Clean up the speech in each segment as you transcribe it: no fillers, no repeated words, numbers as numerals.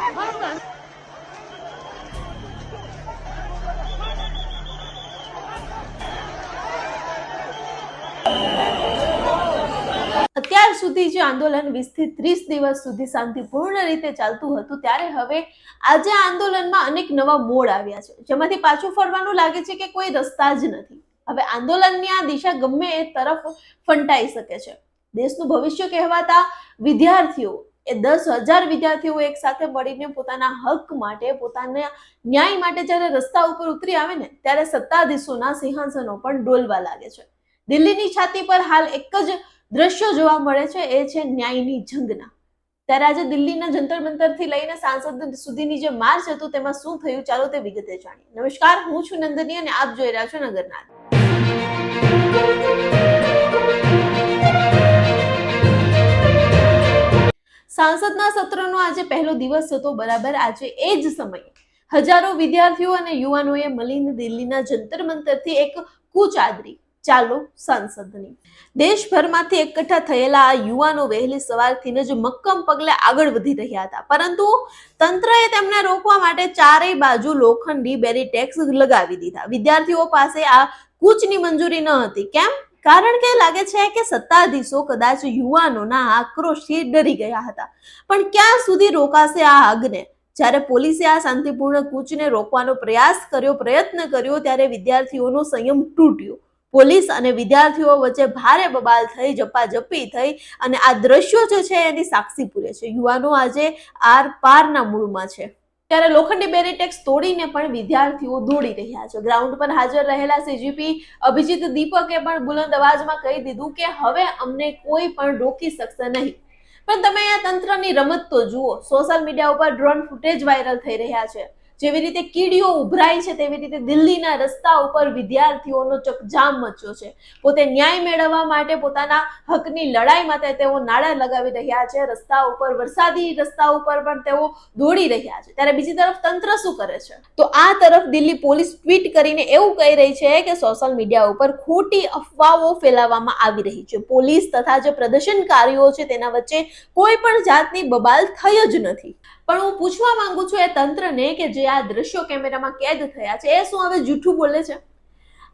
અત્યાર સુધી જે આંદોલન 20 થી 30 દિવસ સુધી શાંતિપૂર્ણ રીતે ચાલતું હતું, ત્યારે હવે આજે આંદોલનમાં અનેક નવા મોડ આવ્યા છે, જેમાંથી પાછું ફરવાનું લાગે છે કે કોઈ રસ્તા જ નથી. હવે આંદોલનની આ દિશા ગમે એ તરફ ફંટાઈ શકે છે. દેશનું ભવિષ્ય કહેવાતા વિદ્યાર્થીઓ, એ 10,000 વિદ્યાર્થીઓ એક સાથે મળીને પોતાના હક માટે, પોતાના ન્યાય માટે જ્યારે રસ્તા ઉપર ઉતરી આવે ને, ત્યારે સત્તાધીશોના સિંહાસનો પણ ડોલવા લાગે છે. દિલ્હીની છાતી પર હાલ એક જ દ્રશ્યો જોવા મળે છે, એ છે ન્યાયની જંગના. ત્યારે આજે દિલ્હીના જંતર મંતર થી લઈને સાંસદ સુધીની જે માર્ચ હતું, તેમાં શું થયું, ચાલો તે વિગતે જાણીએ. નમસ્કાર, હું છું નંદની અને આપ જોઈ રહ્યા છો નગરનાથ. સાંસદના સત્રનો આજે પહેલો દિવસ હતો. બરાબર આજે એ જ સમયે હજારો વિદ્યાર્થીઓ અને યુવાનોએ મળીને દિલ્હીના જંતર મંતરથી એક કૂચ આદરી, ચાલો સાંસદની. દેશભરમાંથી એકઠા થયેલા આ યુવાનો વહેલી સવારથી જ મક્કમ પગલે આગળ વધી રહ્યા હતા, પરંતુ તંત્રએ તેમને રોકવા માટે ચારેય બાજુ લોખંડી બેરીટેક્સ લગાવી દીધા. વિદ્યાર્થીઓ પાસે આ કૂચની મંજૂરી ન હતી. કેમ? કારણ કે લાગે છે કે સત્તાધીશો કદાચ યુવાનોના આક્રોશથી ડરી ગયા હતા. પણ ક્યાં સુધી રોકાશે આ આગને? જ્યારે પોલીસે આ શાંતિપૂર્ણ કૂચને રોકવાનો પ્રયત્ન કર્યો, ત્યારે વિદ્યાર્થીઓનો સંયમ તૂટ્યો. પોલીસ અને વિદ્યાર્થીઓ વચ્ચે ભારે બબાલ થઈ, ઝપાઝપી થઈ, અને આ દ્રશ્યો જે છે એની સાક્ષી પૂરે છે. યુવાનો આજે આર પારના મૂળમાં છે. ત્યારે લોખંડી બેરીટેક્સ તોડીને પણ વિદ્યાર્થીઓ દોડી રહ્યા છે. ગ્રાઉન્ડ પર હાજર રહેલા સીજીપી અભિજીત દીપકે પણ બુલંદ અવાજમાં કહી દીધું કે હવે અમને કોઈ પણ રોકી શકશે નહીં. પણ તમે આ તંત્રની રમત તો જુઓ. સોશિયલ મીડિયા ઉપર ડ્રોન ફૂટેજ વાયરલ થઈ રહ્યા છે. જેવી રીતે કીડીઓ ઉભરાય છે, તેવી રીતે દિલ્હીના રસ્તા ઉપર વિદ્યાર્થીઓનો ચકજામ મચ્યો છે. પોતે ન્યાય મેળવવા માટે, પોતાના હકની લડાઈ માટે તેઓ નારા લગાવી રહ્યા છે. રસ્તા ઉપર, વરસાદી રસ્તા ઉપર પણ તેઓ દોડી રહ્યા છે. ત્યારે બીજી તરફ તંત્ર શું કરે છે? તો આ તરફ દિલ્હી પોલીસ ટ્વીટ કરીને એવું કહી રહી છે કે સોશિયલ મીડિયા ઉપર ખોટી અફવાઓ ફેલાવવામાં આવી રહી છે. પોલીસ તથા જે પ્રદર્શનકારીઓ છે તેના વચ્ચે કોઈ પણ જાતની બબાલ થઈ જ નથી. પણ હું પૂછવા માંગુ છું એ તંત્રને કે જે આ દ્રશ્યો કેમેરામાં કેદ થયા છે, એ શું હવે જૂઠું બોલે છે?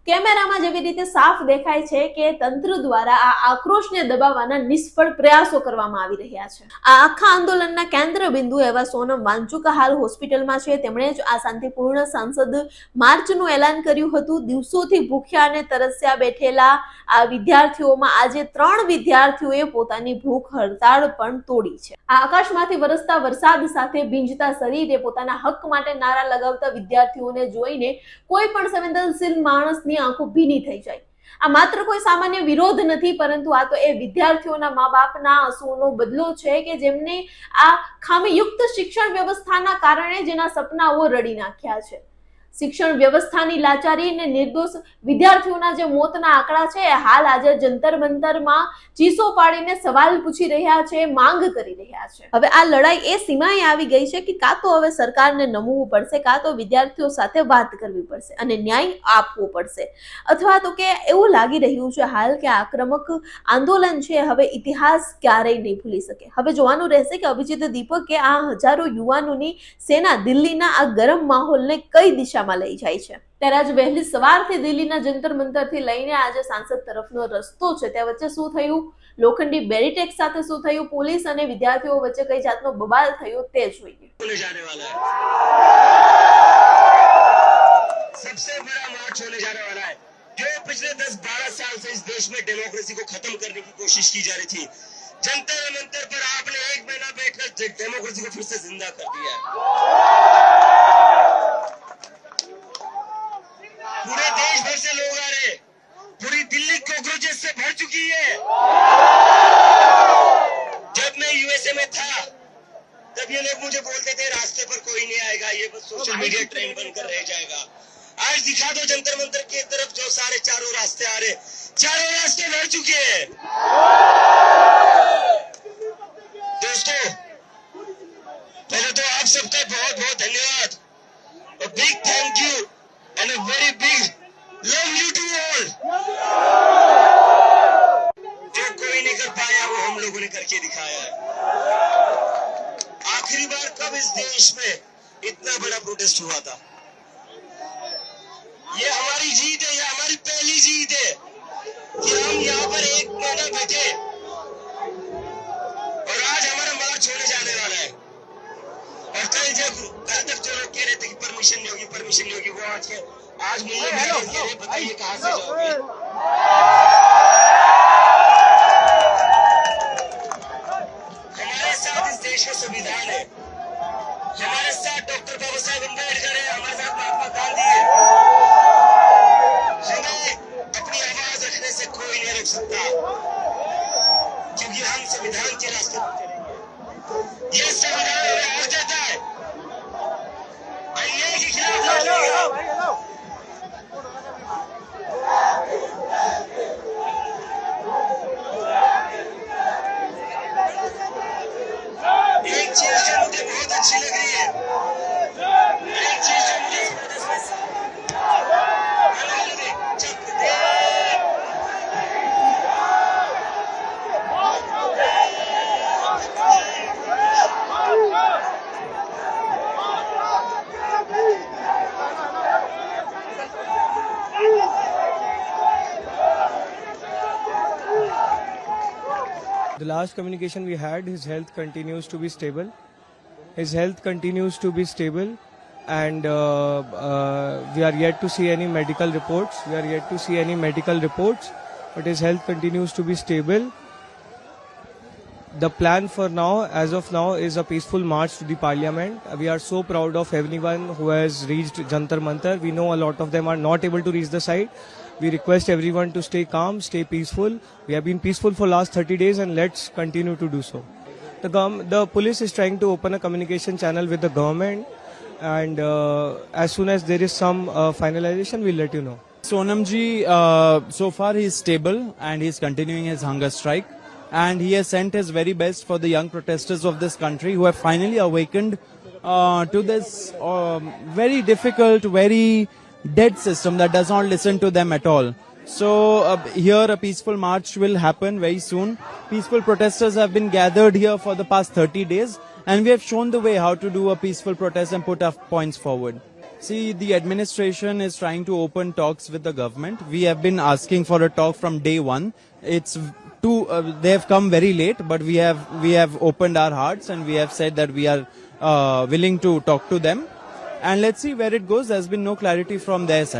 કેમેરામાં જેવી રીતે સાફ દેખાય છે કે તંત્ર દ્વારા આ આક્રોશને દબાવવાના નિષ્ફળ પ્રયાસો કરવામાં આવી રહ્યા છે. આ આખા આંદોલનના કેન્દ્ર બિંદુ એવા સોનમ વાંચુક હાલ હોસ્પિટલમાં છે. તેમણે જ આ શાંતિપૂર્ણ સાંસદ માર્ચનું એલાન કર્યું હતું. દિવસોથી ભૂખ્યા અને તરસ્યા બેઠેલા આ વિદ્યાર્થીઓમાં આજે 3 વિદ્યાર્થીઓએ પોતાની ભૂખ હડતાળ પણ તોડી છે. આ આકાશમાંથી વરસતા વરસાદ સાથે ભીંજતા શરીરે પોતાના હક માટે નારા લગાવતા વિદ્યાર્થીઓને જોઈને કોઈ પણ સંવેદનશીલ માણસની આંખો ભીની થઈ જાય. આ માત્ર કોઈ સામાન્ય વિરોધ નથી, પરંતુ આ તો એ વિદ્યાર્થીઓના મા બાપના આંસુઓનો બદલો છે કે જેમને આ ખામીયુક્ત શિક્ષણ વ્યવસ્થાના કારણે જેના સપનાઓ રડી નાખ્યા છે. શિક્ષણ વ્યવસ્થાની લાચારી અને નિર્દોષ વિદ્યાર્થીઓના જે મોતના આંકડા છે, હાલ આજે જંતર મંતરમાં ચીસો પાડીને સવાલ પૂછી રહ્યા છે, માંગ કરી રહ્યા છે. હવે આ લડાઈ એ સીમાએ આવી ગઈ છે કે કાં તો હવે સરકારને નમવું પડશે, કાં તો વિદ્યાર્થીઓ સાથે વાત કરવી પડશે અને ન્યાય આપવો પડશે, અથવા તો કે એવું લાગી રહ્યું છે હાલ કે આક્રમક આંદોલન છે હવે ઇતિહાસ ક્યારેય નહીં ભૂલી શકે. હવે જોવાનું રહેશે કે અભિજીત દીપકે આ હજારો યુવાનોની સેના દિલ્હીના આ ગરમ માહોલને કઈ દિશા લઈ જાય છે. ત્યારે આજ વહેલી સવારથી દિલ્હીના જંતર મંતરથી લઈને આજે સાંસદ તરફનો રસ્તો છે, ત્યાં વચ્ચે શું થયું, લોખંડી બેરીટેક્સ સાથે શું થયું, પોલીસ અને વિદ્યાર્થીઓ વચ્ચે કઈ જાતનો બબાલ થયો તે જોઈએ. सबसे बड़ा मार्च होने जाने वाला है जो पिछले 10-12 साल से इस देश में डेमोक्रेसी को खत्म करने की कोशिश की जा रही थी. जंतर मंतर पर आपने 1 महीना बैठकर डेमोक्रेसी को फिर से जिंदा कर दिया है. पूरे देश भर से लोग आ रहे, पूरी दिल्ली कॉकरोचेस से भर चुकी है. जब मैं यूएसए में था तब ये लोग मुझे बोलते थे रास्ते पर कोई नहीं आएगा, ये बस सोशल मीडिया ट्रेंड बनकर रह जाएगा. आज दिखा दो जंतर मंतर की तरफ जो सारे चारों रास्ते आ रहे, चारों रास्ते भर चुके हैं. दोस्तों, पहले तो आप सबका बहुत बहुत धन्यवाद, a big thank you and a very big love you to all. जो कोई नहीं कर पाया वो हम लोगों ने करके दिखाया है. आखिरी बार कब इस देश में इतना बड़ा प्रोटेस्ट हुआ था? ये हमारी जीत है, ये हमारी पहली जीत है कि हम यहाँ पर एक महीना बैठे और आज हमारा मार्च होने जाने वाला है। और कल तक जो लोग कह रहे थे कि परमिशन नहीं होगी, परमिशन नहीं होगी, वो आज मुंबई में कह रहे, बताइए कहाँ से जाओगे? हमारे साथ इस देश का संविधान है, हमारे साथ डॉक्टर बाबा साहेब अम्बेडकर है, हमारे साथ महात्मा गांधी है। हमें अपनी आवाज रखने से कोई नहीं रोक सकता, क्योंकि हम संविधान के रास्ते पर चलेंगे। ये संविधान हमें हक देता है, अन्याय के खिलाफ लड़ेंगे। एक चीज जो मुझे बहुत अच्छी लग रही है, एक चीज जो मुझे The last communication we had, his health continues to be stable. His health continues to be stable, and we are yet to see any medical reports. But his health continues to be stable. The plan for now, as of now, is a peaceful march to the parliament. We are so proud of everyone who has reached Jantar Mantar. We know a lot of them are not able to reach the site. We request everyone to stay calm, stay peaceful. We have been peaceful for last 30 days and let's continue to do so. The police is trying to open a communication channel with the government, and as soon as there is some finalization, we'll let you know. Sonamji, so far he is stable and he is continuing his hunger strike, and he has sent his very best for the young protesters of this country who have finally awakened to this very difficult, very dead system that does not listen to them at all. So here a peaceful march will happen very soon. Peaceful protesters have been gathered here for the past 30 days, and we have shown the way how to do a peaceful protest and put our points forward. See, the administration is trying to open talks with the government. We have been asking for a talk from day one. They have come very late, but we have opened our hearts and we have said that we are willing to talk to them. And let's see where it goes. There's been no clarity from their side.